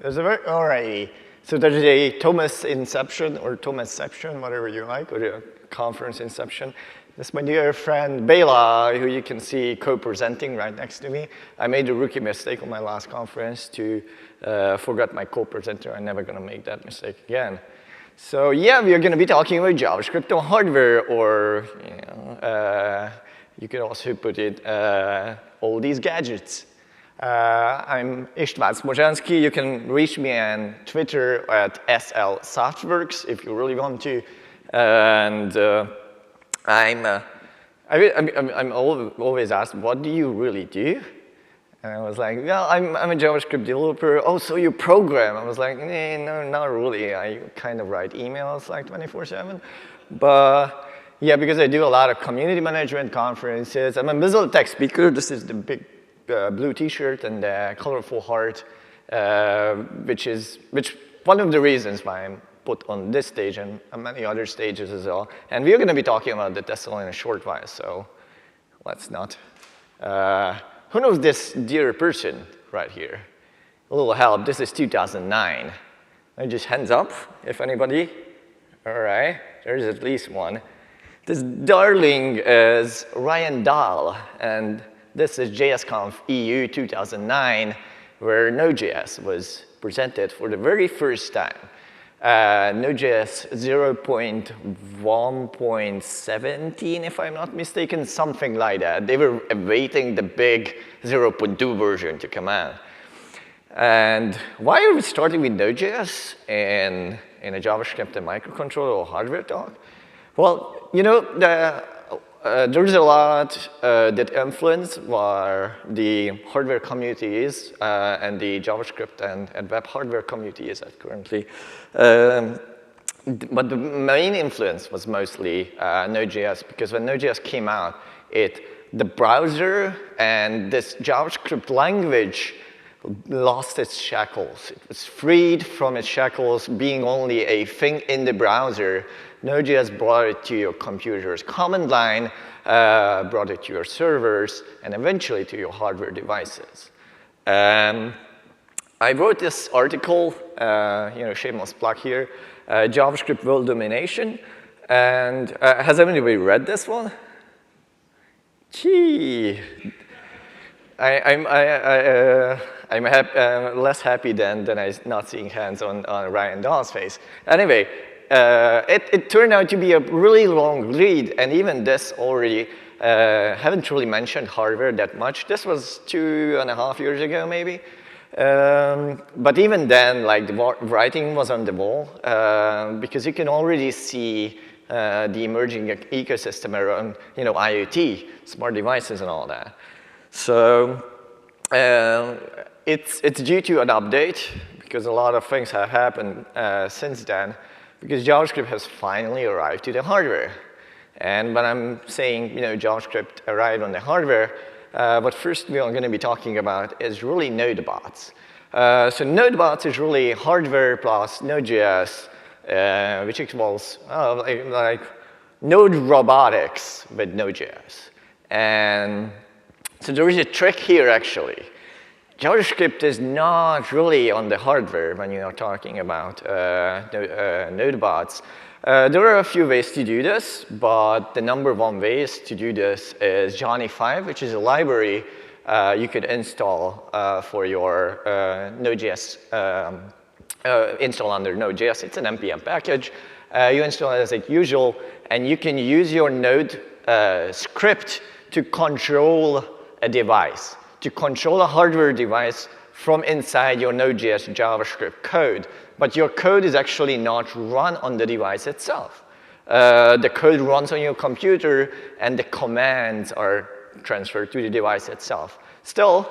Alrighty. So there's a Thomas Inception or Thomasception, whatever you like, or a conference Inception. This is my dear friend Bela, who you can see co-presenting right next to me. I made a rookie mistake on my last conference to forget my co-presenter. I'm never going to make that mistake again. So yeah, we are going to be talking about JavaScript on hardware, or you could also put it all these gadgets. I'm István Szmozsánszky. You can reach me on Twitter at SLSoftworks if you really want to. And I'm always asked, what do you really do? And I was like, well, I'm a JavaScript developer. Oh, so you program? I was like, no, not really. I kind of write emails like 24/7. But yeah, because I do a lot of community management conferences. I'm a Mozilla tech speaker. This is the big blue T-shirt and the colorful heart, which one of the reasons why I'm put on this stage and many other stages as well. And we're going to be talking about the Tessel in a short while, so let's not. Who knows this dear person right here? A little help. This is 2009. Just hands up, if anybody. All right, there's at least one. This darling is Ryan Dahl, and this is JSConf EU 2009, where Node.js was presented for the very first time. Node.js 0.1.17, if I'm not mistaken, something like that. They were awaiting the big 0.2 version to come out. And why are we starting with Node.js in a JavaScript and microcontroller or hardware talk? Well, you know, there's a lot that influence where the hardware community is and the JavaScript and web hardware community is at currently. But the main influence was mostly Node.js, because when Node.js came out, the browser and this JavaScript language lost its shackles. It was freed from its shackles, being only a thing in the browser. Node.js brought it to your computer's command line, brought it to your servers, and eventually to your hardware devices. I wrote this article, shameless plug here, JavaScript World Domination. And has anybody read this one? Gee. I'm less happy than I'm not seeing hands on Ryan Dahl's face. Anyway, it turned out to be a really long read, and even this already haven't really mentioned hardware that much. This was 2.5 years ago, maybe. But even then, like, the writing was on the wall, because you can already see the emerging ecosystem around, IoT, smart devices, and all that. So it's due to an update, because a lot of things have happened since then, because JavaScript has finally arrived to the hardware. And when I'm saying, JavaScript arrived on the hardware, what first we are going to be talking about is really NodeBots. So NodeBots is really hardware plus Node.js, which equals like Node robotics with Node.js. And so there is a trick here, actually. JavaScript is not really on the hardware when you are talking about NodeBots. There are a few ways to do this, but the #1 ways to do this is Johnny5, which is a library you could install for your Node.js, install under Node.js. It's an NPM package. You install it as usual, and you can use your Node script to control a device, to control a hardware device from inside your Node.js JavaScript code. But your code is actually not run on the device itself. The code runs on your computer, and the commands are transferred to the device itself. Still,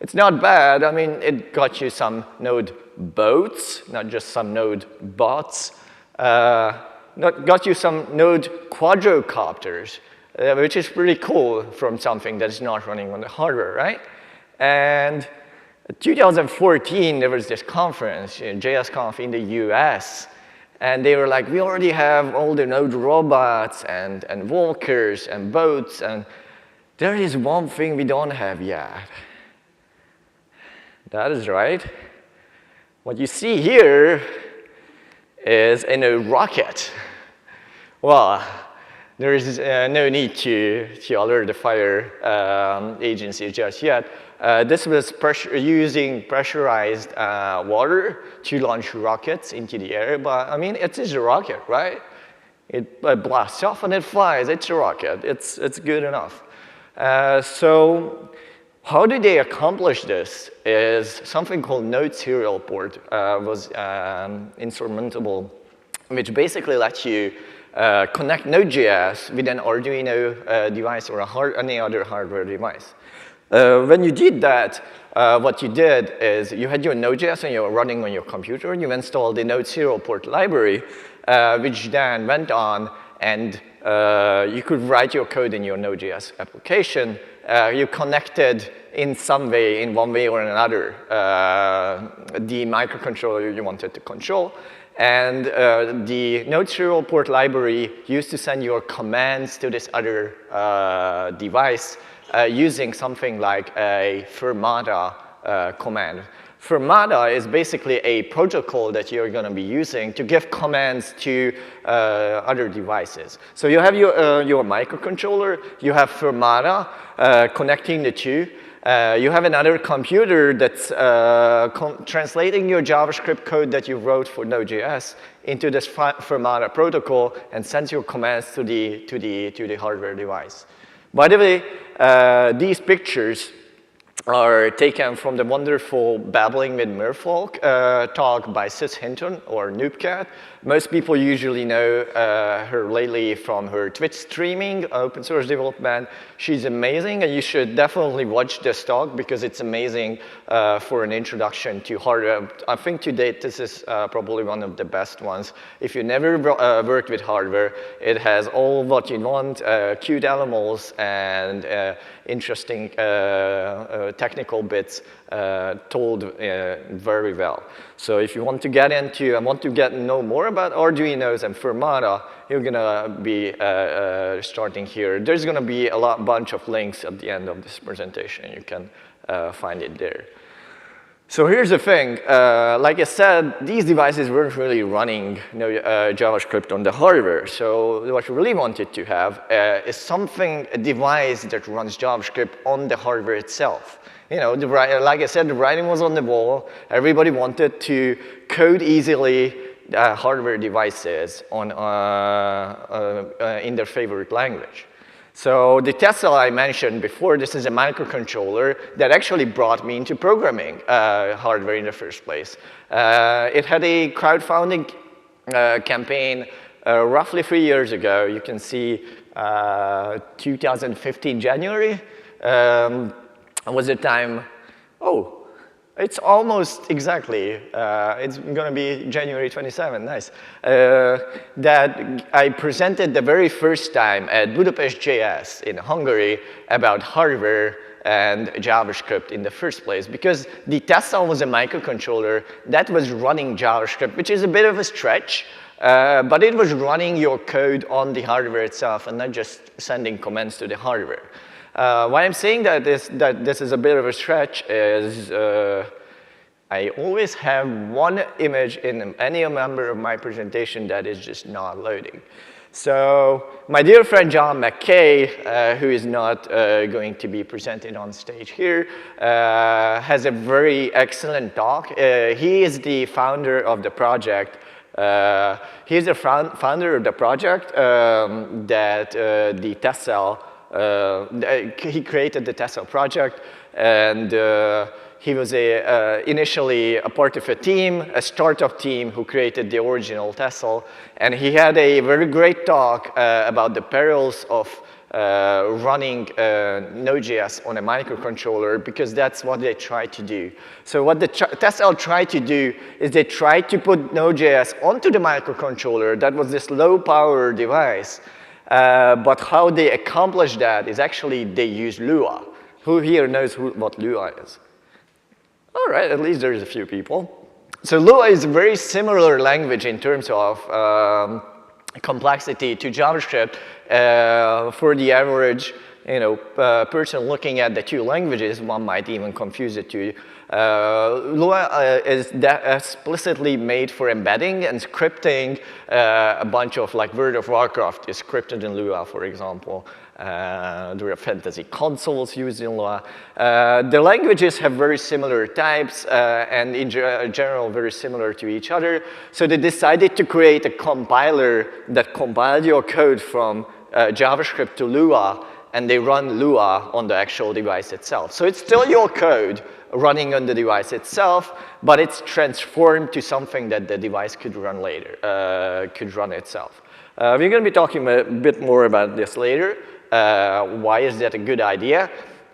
it's not bad. I mean, it got you some Node boats, not just some Node bots. Got you some Node quadrocopters, which is pretty cool from something that is not running on the hardware, right? And in 2014, there was this conference, JSConf in the US, and they were like, we already have all the Node robots and walkers and boats, and there is one thing we don't have yet. That is right. What you see here is in a rocket. Well, there is no need to alert the fire agency just yet. This was using pressurized water to launch rockets into the air, but I mean, it is a rocket, right? It blasts off and it flies. It's a rocket. It's good enough. So how do they accomplish this is something called NODE-SERIALPORT was instrumentable, which basically lets you connect Node.js with an Arduino device or any other hardware device. When you did that, what you did is you had your Node.js and you were running on your computer. You installed the NODE-SERIALPORT library, which then went on and you could write your code in your Node.js application. You connected in some way, in one way or another, the microcontroller you wanted to control. And the NODE-SERIALPORT library used to send your commands to this other device using something like a FIRMATA command. FIRMATA is basically a protocol that you're going to be using to give commands to other devices. So you have your microcontroller, you have FIRMATA connecting the two. You have another computer that's translating your JavaScript code that you wrote for Node.js into this FIRMATA protocol and sends your commands to the hardware device. By the way, these pictures are taken from the wonderful Babbling with Merfolk talk by Sis Hinton, or Noobcat. Most people usually know her lately from her Twitch streaming, open source development. She's amazing, and you should definitely watch this talk because it's amazing for an introduction to hardware. I think to date, this is probably one of the best ones. If you never worked with hardware, it has all what you want, cute animals and interesting technical bits told very well. So if you want to get into and want to know more about Arduinos and FIRMATA, you're going to be starting here. There's going to be a bunch of links at the end of this presentation. You can find it there. So here's the thing. Like I said, these devices weren't really running JavaScript on the hardware. So what you really wanted to have is a device that runs JavaScript on the hardware itself. You know, like I said, the writing was on the wall. Everybody wanted to code easily hardware devices on, in their favorite language. So the Tessel I mentioned before, this is a microcontroller that actually brought me into programming hardware in the first place. It had a crowdfunding campaign roughly 3 years ago. You can see 2015 January. Was the time, oh, it's almost exactly, it's going to be January 27, nice, that I presented the very first time at Budapest JS in Hungary about hardware and JavaScript in the first place, because the Tessel was a microcontroller that was running JavaScript, which is a bit of a stretch, but it was running your code on the hardware itself and not just sending commands to the hardware. Why I'm saying that this is a bit of a stretch is I always have one image in any member of my presentation that is just not loading. So my dear friend John McKay, who is not going to be presented on stage here, has a very excellent talk. He is the founder of the project. He's the founder of the project that the Tessel he created the Tessel Project, and he was initially a part of a team, a startup team who created the original Tessel, and he had a very great talk about the perils of running Node.js on a microcontroller, because that's what they tried to do. So what the Tessel tried to do is they tried to put Node.js onto the microcontroller that was this low-power device. But how they accomplish that is actually they use Lua. Who here knows what Lua is? All right, at least there's a few people. So Lua is a very similar language in terms of complexity to JavaScript. For the average person looking at the two languages, one might even confuse the two. Lua is explicitly made for embedding and scripting. A bunch of like World of Warcraft is scripted in Lua, for example. There are fantasy consoles used in Lua. The languages have very similar types and in general very similar to each other. So they decided to create a compiler that compiled your code from JavaScript to Lua, and they run Lua on the actual device itself. So it's still your code running on the device itself, but it's transformed to something that the device could run later, could run itself. We're going to be talking a bit more about this later. Why is that a good idea?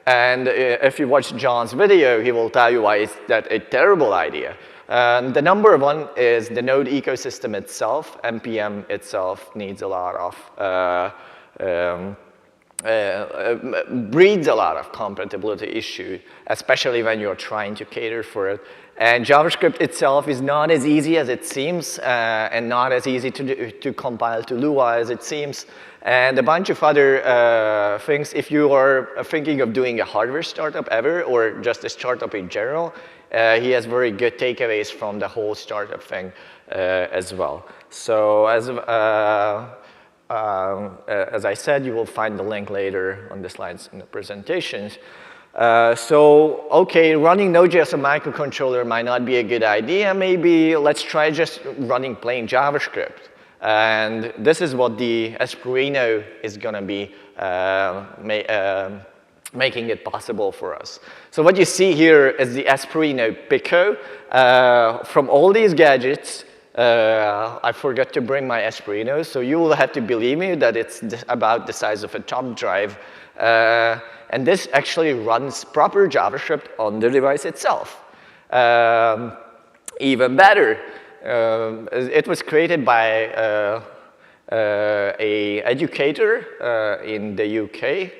And if you watch John's video, he will tell you why is that a terrible idea. The number one is the Node ecosystem itself. NPM itself needs a lot of breeds a lot of compatibility issue, especially when you're trying to cater for it. And JavaScript itself is not as easy as it seems, and not as easy to compile to Lua as it seems. And a bunch of other things. If you are thinking of doing a hardware startup ever, or just a startup in general, he has very good takeaways from the whole startup thing as well. So as I said, you will find the link later on the slides in the presentations. So, okay, running Node.js on microcontroller might not be a good idea. Maybe let's try just running plain JavaScript. And this is what the ESPRUINO is going to be making it possible for us. So what you see here is the ESPRUINO Pico. From all these gadgets, I forgot to bring my ESPRUINO, so you will have to believe me that it's about the size of a thumb drive. And this actually runs proper JavaScript on the device itself. Even better, it was created by an educator in the UK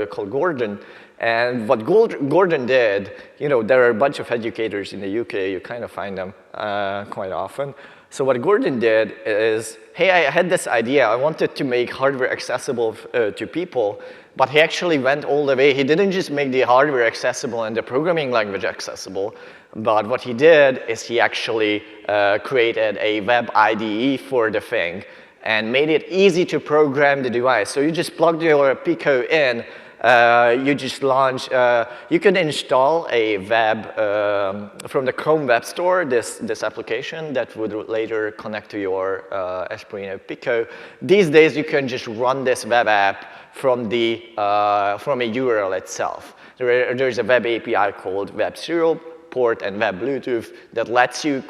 called Gordon. And what Gordon did, you know, there are a bunch of educators in the UK, you kind of find them quite often. So what Gordon did is, hey, I had this idea, I wanted to make hardware accessible to people, but he actually went all the way. He didn't just make the hardware accessible and the programming language accessible, but what he did is he actually created a web IDE for the thing and made it easy to program the device. So you just plugged your Pico in, you just launch, you can install a web, from the Chrome Web Store, this application that would later connect to your ESPRUINO Pico. These days, you can just run this web app from a URL itself. There's a web API called WebSerialPort and Web Bluetooth that lets you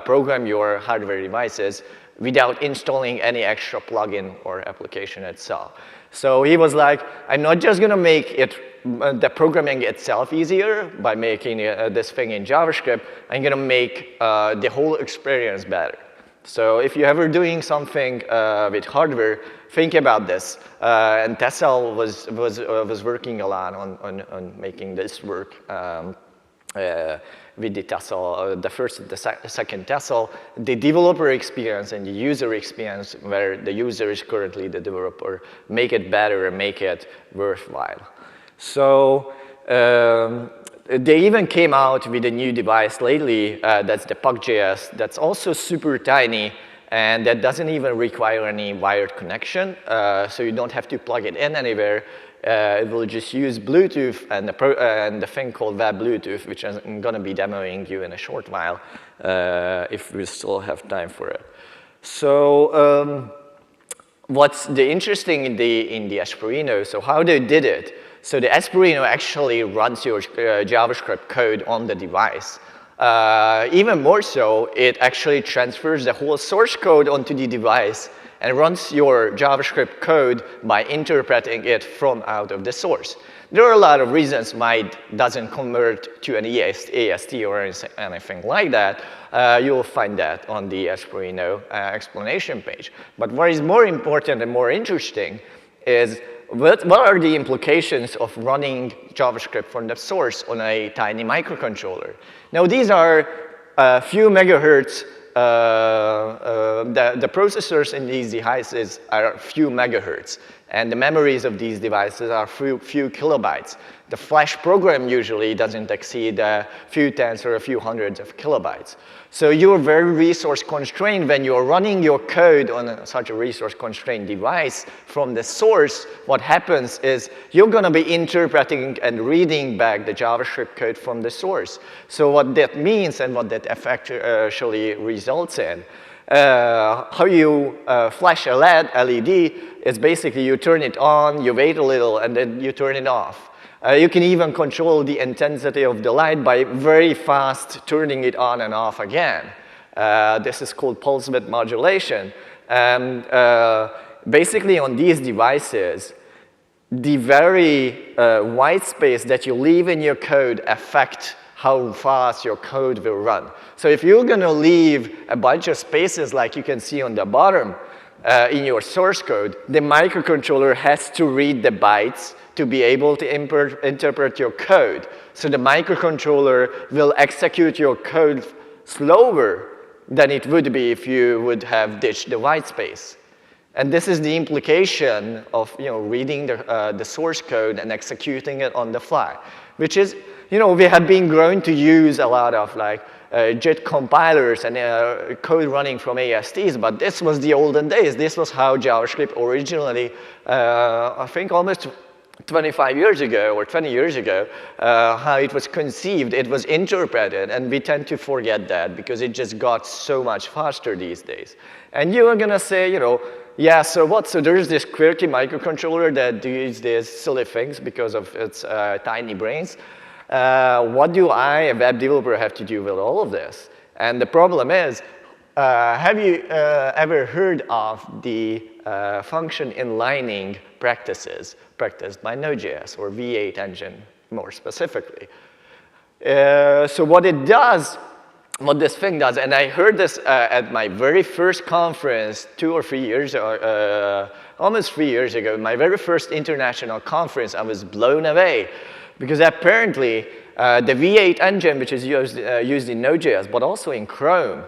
program your hardware devices without installing any extra plugin or application itself. So he was like, I'm not just going to make it, the programming itself easier by making this thing in JavaScript, I'm going to make the whole experience better. So if you're ever doing something with hardware, think about this. And Tessel was working a lot on making this work. With the Tessel, the first and the second Tessel, the developer experience and the user experience, where the user is currently the developer, make it better and make it worthwhile. So they even came out with a new device lately, that's the Puck.js, that's also super tiny, and that doesn't even require any wired connection, so you don't have to plug it in anywhere. It will just use Bluetooth and the thing called Web Bluetooth, which I'm going to be demoing you in a short while, if we still have time for it. So what's the interesting in the ESPRUINO, so how they did it. So the ESPRUINO actually runs your JavaScript code on the device. Even more so, it actually transfers the whole source code onto the device and runs your JavaScript code by interpreting it from out of the source. There are a lot of reasons why it doesn't convert to an AST or anything like that. You'll find that on the ESPRUINO explanation page. But what is more important and more interesting is what are the implications of running JavaScript from the source on a tiny microcontroller? Now, these are a few megahertz. The processors in these devices are a few megahertz. And the memories of these devices are few kilobytes. The Flash program usually doesn't exceed a few tens or a few hundreds of kilobytes. So you're very resource constrained when you're running your code on such a resource constrained device from the source. What happens is you're going to be interpreting and reading back the JavaScript code from the source. So what that means and what that actually results in, how you flash a LED is basically you turn it on, you wait a little, and then you turn it off. You can even control the intensity of the light by very fast turning it on and off again. This is called pulse width modulation. And basically on these devices, the very white space that you leave in your code affect how fast your code will run. So if you're going to leave a bunch of spaces like you can see on the bottom in your source code, the microcontroller has to read the bytes to be able to interpret your code. So the microcontroller will execute your code slower than it would be if you would have ditched the white space. And this is the implication of reading the source code and executing it on the fly, which is, we have been growing to use a lot of JIT compilers and code running from ASTs, but this was the olden days. This was how JavaScript originally, I think almost 25 years ago or 20 years ago, how it was conceived, it was interpreted, and we tend to forget that because it just got so much faster these days. And you are going to say, yeah, so what? So there's this quirky microcontroller that does these silly things because of its tiny brains. What do I, a web developer, have to do with all of this? And the problem is, have you ever heard of the function inlining practices practiced by Node.js or V8 engine more specifically? So what it does, what this thing does, and I heard this at my very first conference 2 or 3 years, almost 3 years ago, my very first international conference, I was blown away. Because apparently, the V8 engine, which is used in Node.js, but also in Chrome,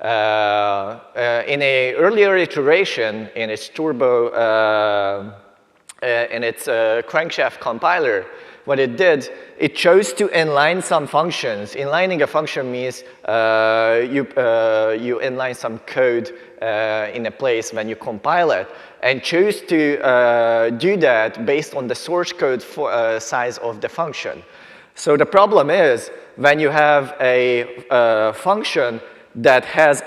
in an earlier iteration in its crankshaft compiler, what it did, it chose to inline some functions. Inlining a function means you inline some code in a place when you compile it, and choose to do that based on the source code size of the function. So the problem is, when you have a function that has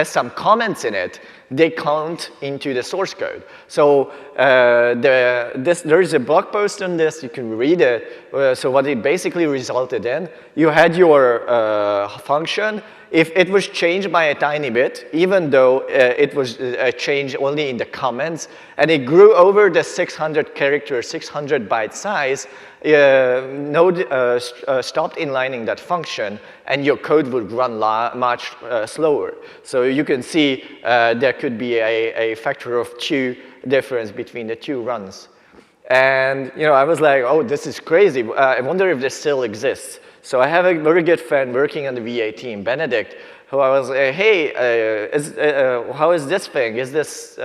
some comments in it, they count into the source code. So there is a blog post on this, you can read it. So what it basically resulted in, you had your function. If it was changed by a tiny bit, even though it was changed only in the comments, and it grew over the 600 character, 600 byte size, Node stopped inlining that function, and your code would run much slower. So you can see there could be a factor of 2 difference between the 2 runs. And I was like, oh, this is crazy. I wonder if this still exists. So I have a very good friend working on the V8 team, Benedict, who I was, hey, how is this thing? Is this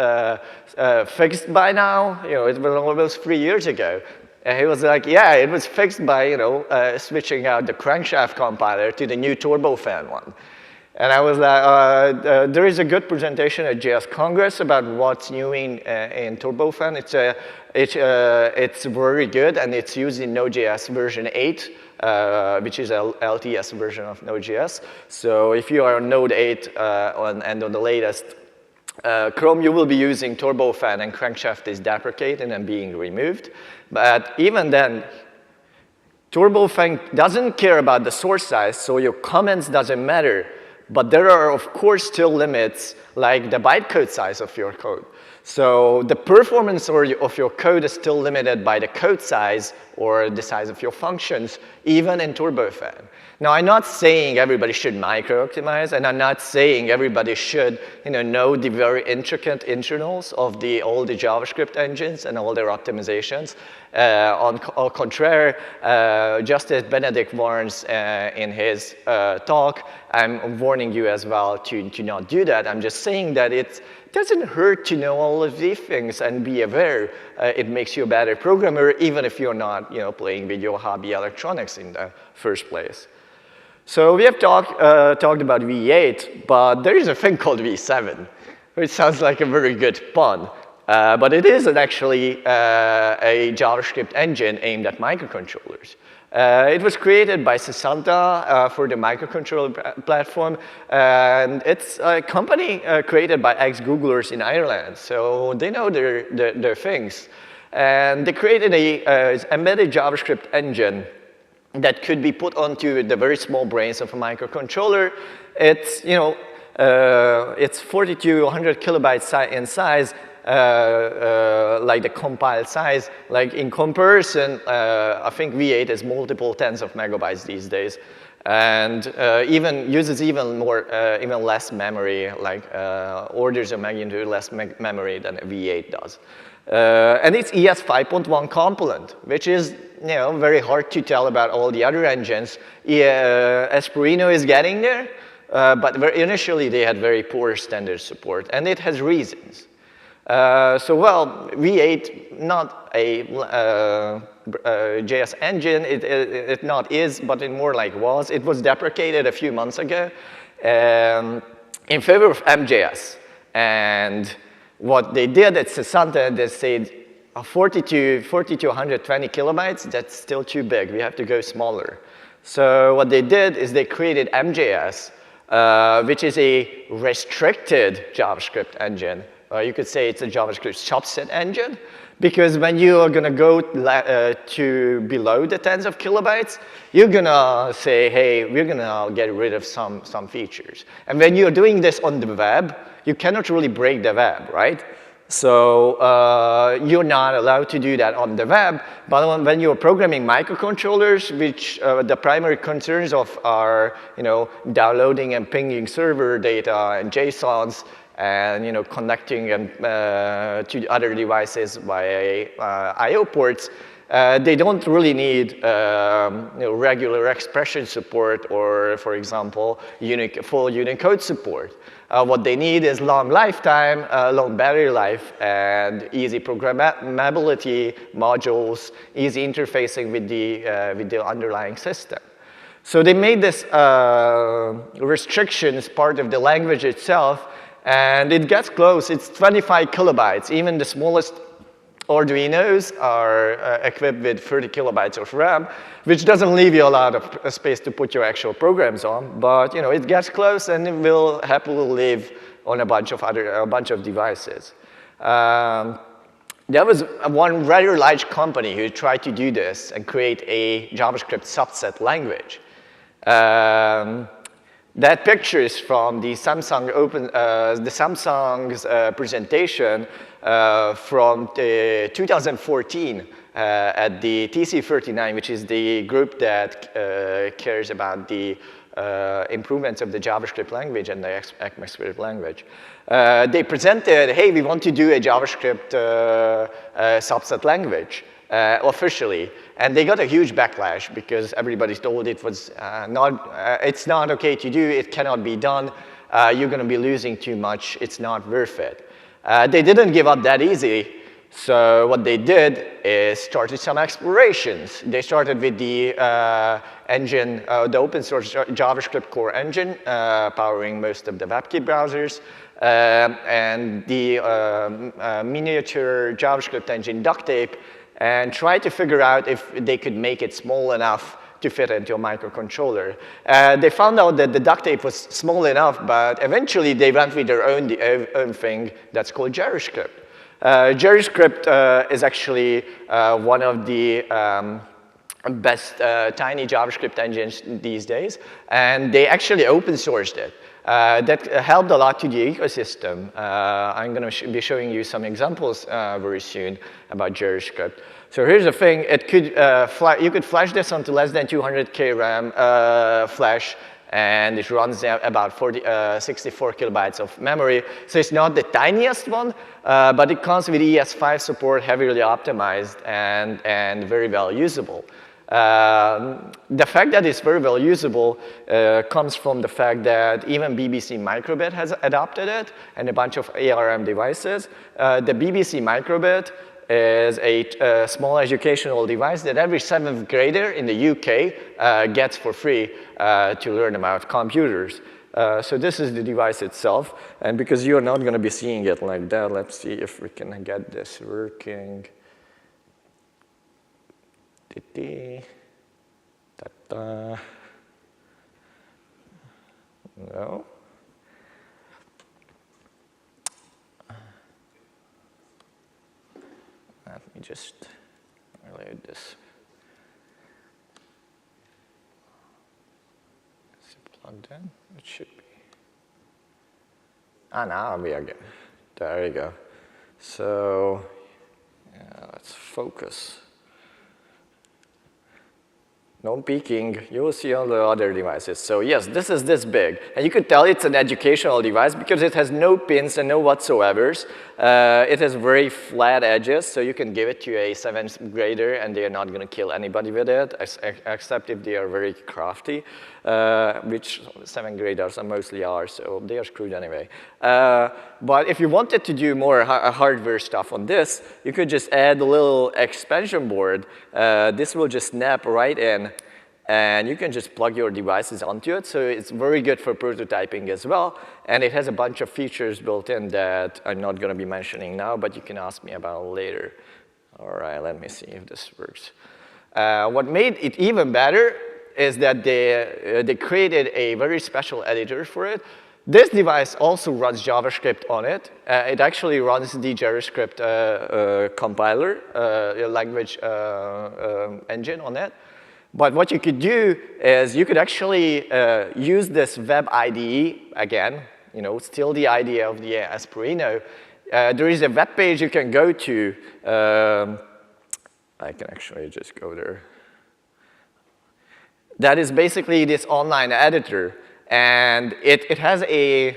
fixed by now? It was almost 3 years ago. And he was like, yeah, it was fixed by, switching out the crankshaft compiler to the new turbofan one. And I was like, there is a good presentation at JS Congress about what's new in turbofan. It's very good, and it's used in Node.js version 8. Which is a LTS version of Node.js. So if you are on Node 8 and on the latest Chrome, you will be using turbofan, and crankshaft is deprecated and being removed. But even then, turbofan doesn't care about the source size, so your comments doesn't matter. But there are, of course, still limits, like the bytecode size of your code. So the performance of your code is still limited by the code size or the size of your functions, even in turbofan. Now, I'm not saying everybody should micro-optimize, and I'm not saying everybody should know the very intricate internals of all the JavaScript engines and all their optimizations. Au contraire, just as Benedict warns in his talk, I'm warning you as well to not do that. I'm just saying that it doesn't hurt to know a all of these things and be aware. It makes you a better programmer, even if you're not, playing with your hobby electronics in the first place. So we have talked about V8, but there is a thing called V7, which sounds like a very good pun. But it isn't actually a JavaScript engine aimed at microcontrollers. It was created by Sysanta for the microcontroller platform, and it's a company created by ex-Googlers in Ireland, so they know their things. And they created a embedded JavaScript engine that could be put onto the very small brains of a microcontroller. It's, it's 40 to 100 kilobytes in size, like the compiled size. Like in comparison, I think V8 is multiple tens of megabytes these days, and uses even less memory, like orders of magnitude less memory than a V8 does. And it's ES 5.1 component, which is very hard to tell about all the other engines. ESPRUINO is getting there, but initially they had very poor standard support, and it has reasons. V8, not a JS engine, it not is, but it more like was. It was deprecated a few months ago in favor of MJS. And what they did at Sysanta, they said 40 to 120 kilobytes, that's still too big. We have to go smaller. So what they did is they created MJS, which is a restricted JavaScript engine. You could say it's a JavaScript subset engine, because when you are going to go to below the tens of kilobytes, you're going to say, hey, we're going to get rid of some features. And when you're doing this on the web, you cannot really break the web, right? So you're not allowed to do that on the web, but when you're programming microcontrollers, which the primary concerns of are, downloading and pinging server data and JSONs, and connecting to other devices via I/O ports, they don't really need regular expression support or, for example, full Unicode support. What they need is long lifetime, long battery life, and easy programmability modules, easy interfacing with the underlying system. So they made this restrictions part of the language itself. And it gets close. It's 25 kilobytes. Even the smallest Arduinos are equipped with 30 kilobytes of RAM, which doesn't leave you a lot of space to put your actual programs on. But it gets close, and it will happily live on a bunch of devices. There was one rather large company who tried to do this and create a JavaScript subset language. That picture is from the Samsung's presentation from 2014 at the TC39, which is the group that cares about the improvements of the JavaScript language and the ECMAScript language. They presented, hey, we want to do a JavaScript subset language. Officially, and they got a huge backlash because everybody told it was it's not okay to do, it cannot be done, you're going to be losing too much, it's not worth it. They didn't give up that easy, so what they did is started some explorations. They started with the engine, the open source JavaScript core engine, powering most of the WebKit browsers, and the miniature JavaScript engine duktape, and try to figure out if they could make it small enough to fit into a microcontroller. They found out that the duktape was small enough, but eventually they went with their own thing that's called JerryScript. JerryScript is actually one of the best tiny JavaScript engines these days, and they actually open sourced it. That helped a lot to the ecosystem. I'm going to be showing you some examples very soon about JerryScript. So here's the thing. It could you could flash this onto less than 200K RAM flash, and it runs about 64 kilobytes of memory. So it's not the tiniest one, but it comes with ES5 support, heavily optimized, and very well usable. The fact that it's very well usable comes from the fact that even BBC Microbit has adopted it and a bunch of ARM devices. The BBC Microbit is a small educational device that every 7th grader in the UK gets for free to learn about computers. So this is the device itself, and because you're not going to be seeing it like that, let's see if we can get this working. No. Let me just reload this. Is it plugged in? It should be. Ah, now we are good. There you go. So, yeah, let's focus. No peeking, you will see all the other devices. So yes, this is this big. And you could tell it's an educational device because it has no pins and no whatsoevers. It has very flat edges, so you can give it to a 7th grader and they are not going to kill anybody with it, except if they are very crafty, which 7th graders mostly are, so they are screwed anyway. But if you wanted to do more hardware stuff on this, you could just add a little expansion board. This will just snap right in, and you can just plug your devices onto it. So it's very good for prototyping as well. And it has a bunch of features built in that I'm not going to be mentioning now, but you can ask me about later. All right, let me see if this works. What made it even better is that they created a very special editor for it. This device also runs JavaScript on it. It actually runs the JerryScript compiler, language engine on it. But what you could do is you could actually use this web IDE again, still the idea of the ESPRUINO. There is a web page you can go to. I can actually just go there. That is basically this online editor. And it has a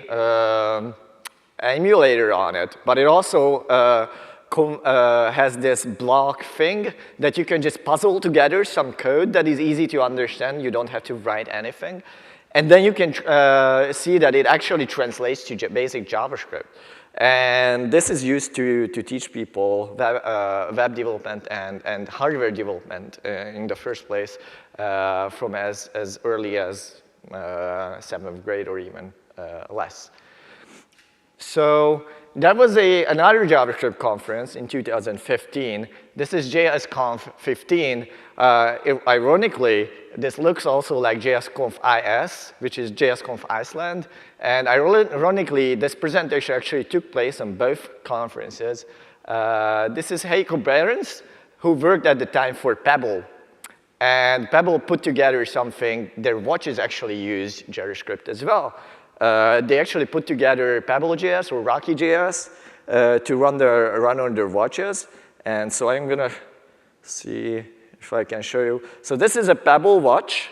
emulator on it, but it also has this block thing that you can just puzzle together some code that is easy to understand. You don't have to write anything. And then you can see that it actually translates to basic JavaScript. And this is used to teach people web development and hardware development in the first place from as early as 7th grade or even less. So that was another JavaScript conference in 2015. This is JSConf.Asia. Ironically, this looks also like JSConf.Is, which is JSConf Iceland. And ironically, this presentation actually took place on both conferences. This is Heiko Behrens, who worked at the time for Pebble. And Pebble put together something. Their watches actually use JerryScript as well. They actually put together Pebble.js or Rocky.js to run on their watches. And so I'm going to see if I can show you. So this is a Pebble watch.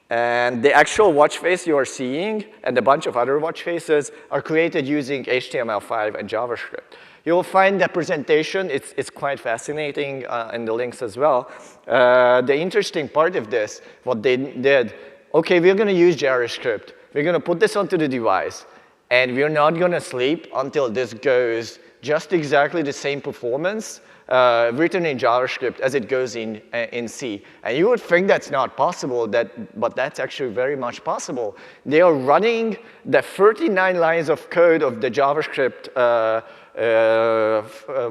And the actual watch face you are seeing and a bunch of other watch faces are created using HTML5 and JavaScript. You'll find the presentation, it's quite fascinating in the links as well. The interesting part of this, what they did, okay, we're going to use JavaScript. We're going to put this onto the device, and we're not going to sleep until this goes just exactly the same performance written in JavaScript as it goes in C. And you would think that's not possible, but that's actually very much possible. They are running the 39 lines of code of the JavaScript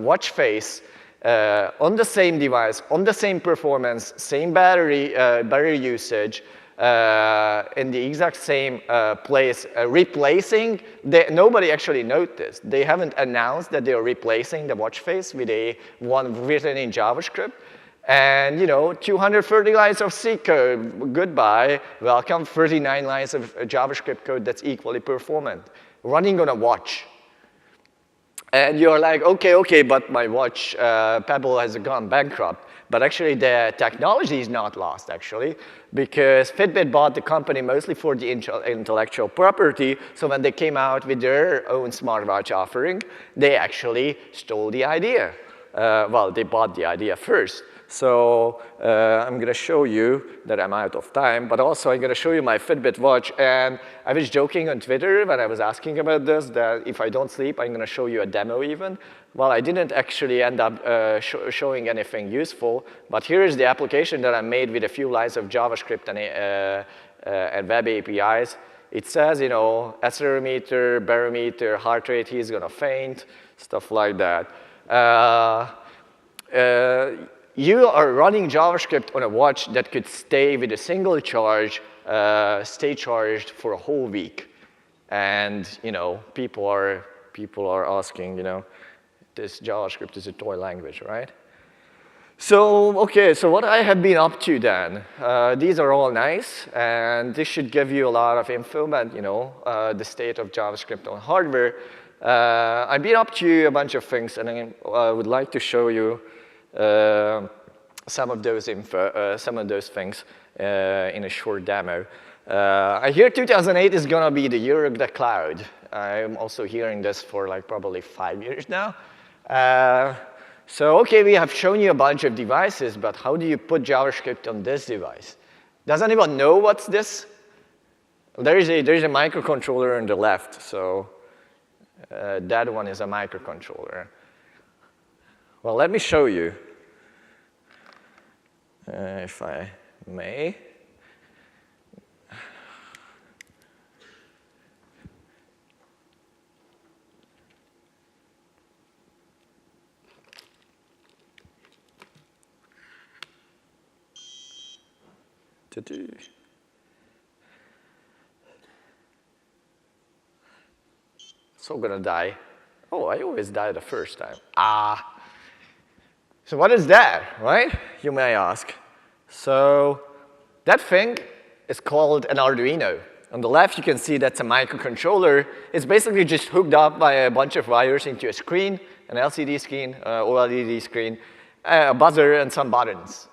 watch face on the same device, on the same performance, same battery usage, in the exact same place, replacing. Nobody actually noticed. They haven't announced that they are replacing the watch face with one written in JavaScript. And 230 lines of C code, goodbye, welcome, 39 lines of JavaScript code that's equally performant, running on a watch. And you're like, okay, but my watch, Pebble has gone bankrupt. But actually, the technology is not lost, actually, because Fitbit bought the company mostly for the intellectual property. So when they came out with their own smartwatch offering, they actually stole the idea. well, they bought the idea first. So I'm going to show you that I'm out of time, but also I'm going to show you my Fitbit watch. And I was joking on Twitter when I was asking about this, that if I don't sleep, I'm going to show you a demo even. Well, I didn't actually end up showing anything useful, but here is the application that I made with a few lines of JavaScript and web APIs. It says, you know, accelerometer, barometer, heart rate, he's going to faint, stuff like that. You are running JavaScript on a watch that could stay with a single charge, stay charged for a whole week. And, you know, people are asking, you know, this JavaScript is a toy language, right? So, okay, so what I have been up to then, these are all nice, and this should give you a lot of info about, you know, the state of JavaScript on hardware. I've been up to a bunch of things, and I would like to show you some of those things in a short demo. I hear 2008 is going to be the year of the cloud. I'm also hearing this for like probably 5 years now. So, okay, we have shown you a bunch of devices, but how do you put JavaScript on this device? Does anyone know what's this? There's a microcontroller on the left, so that one is a microcontroller. Well, let me show you, if I may. So gonna die. Oh, I always die the first time. So what is that, right? You may ask. So that thing is called an Arduino. On the left, you can see that's a microcontroller. It's basically just hooked up by a bunch of wires into a screen, an LCD screen, OLED screen, a buzzer, and some buttons.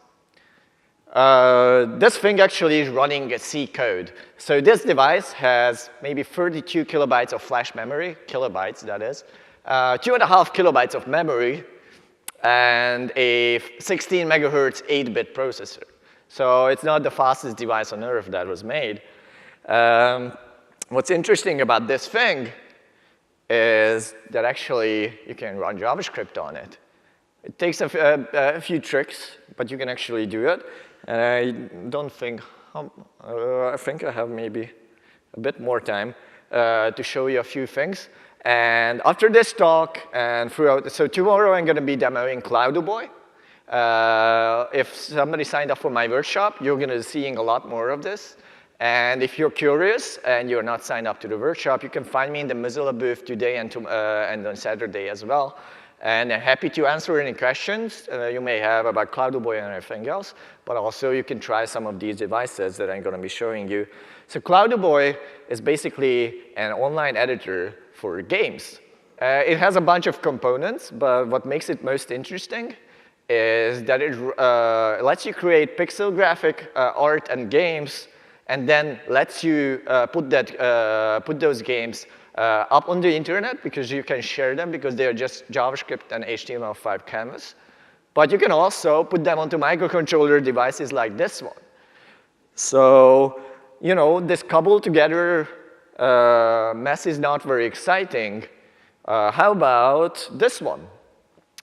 This thing actually is running a C code. So this device has maybe 32 kilobytes of flash memory, kilobytes that is, 2.5 kilobytes of memory, and a 16 megahertz 8-bit processor. So it's not the fastest device on earth that was made. What's interesting about this thing is that actually you can run JavaScript on it. It takes a few tricks, but you can actually do it. And I don't think, I think I have maybe a bit more time to show you a few things. And after this talk and throughout, so tomorrow I'm going to be demoing CloudBoy. If somebody signed up for my workshop, you're going to be seeing a lot more of this. And if you're curious and you're not signed up to the workshop, you can find me in the Mozilla booth today and on Saturday as well. And I'm happy to answer any questions you may have about CloudBoy and everything else. But also, you can try some of these devices that I'm going to be showing you. So CloudBoy is basically an online editor for games. It has a bunch of components, but what makes it most interesting is that it lets you create pixel graphic art and games, and then lets you put those games up on the internet, because you can share them because they are just JavaScript and HTML5 canvas. But you can also put them onto microcontroller devices like this one. So, you know, this cobbled together mess is not very exciting. How about this one?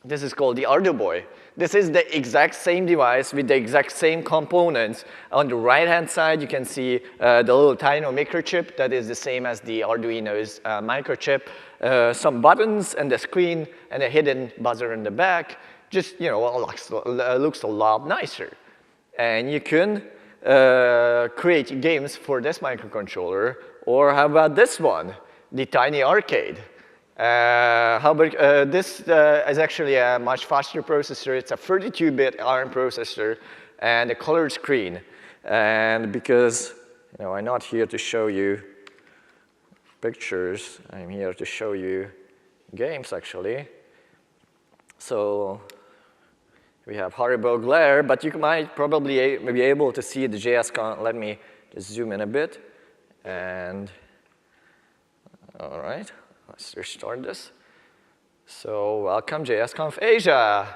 This is called the ArduBoy. This is the exact same device with the exact same components. On the right-hand side, you can see the little tiny microchip that is the same as the Arduino's microchip. Some buttons and the screen and a hidden buzzer in the back. Just, you know, looks a lot nicer. And you can create games for this microcontroller. Or how about this one, the tiny arcade? How about this is actually a much faster processor. It's a 32-bit ARM processor and a colored screen. And because, you know, I'm not here to show you pictures, I'm here to show you games actually. So we have horrible glare, but you might probably be able to see the JSConf. Let me just zoom in a bit. And all right. Let's restart this. So welcome JSConf.Asia.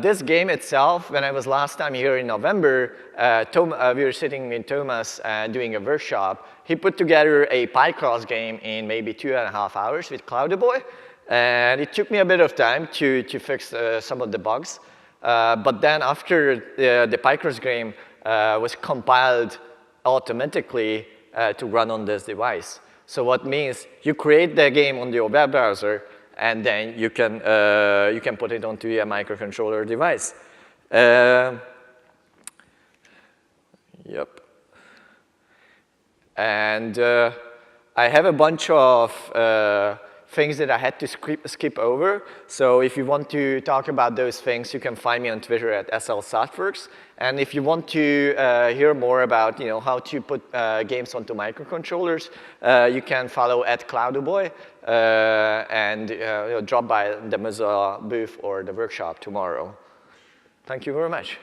This game itself, when I was last time here in November, we were sitting with Thomas doing a workshop. He put together a Pycross game in maybe 2.5 hours with Cloudyboy. And it took me a bit of time to fix some of the bugs. But then after the Pycross game was compiled automatically to run on this device. So what means you create the game on your web browser, and then you can put it onto a microcontroller device. Yep. And I have a bunch of things that I had to skip over. So if you want to talk about those things, you can find me on Twitter at SLSoftworks. And if you want to hear more about how to put games onto microcontrollers, you can follow at Cloudyboy and drop by the Mozilla booth or the workshop tomorrow. Thank you very much.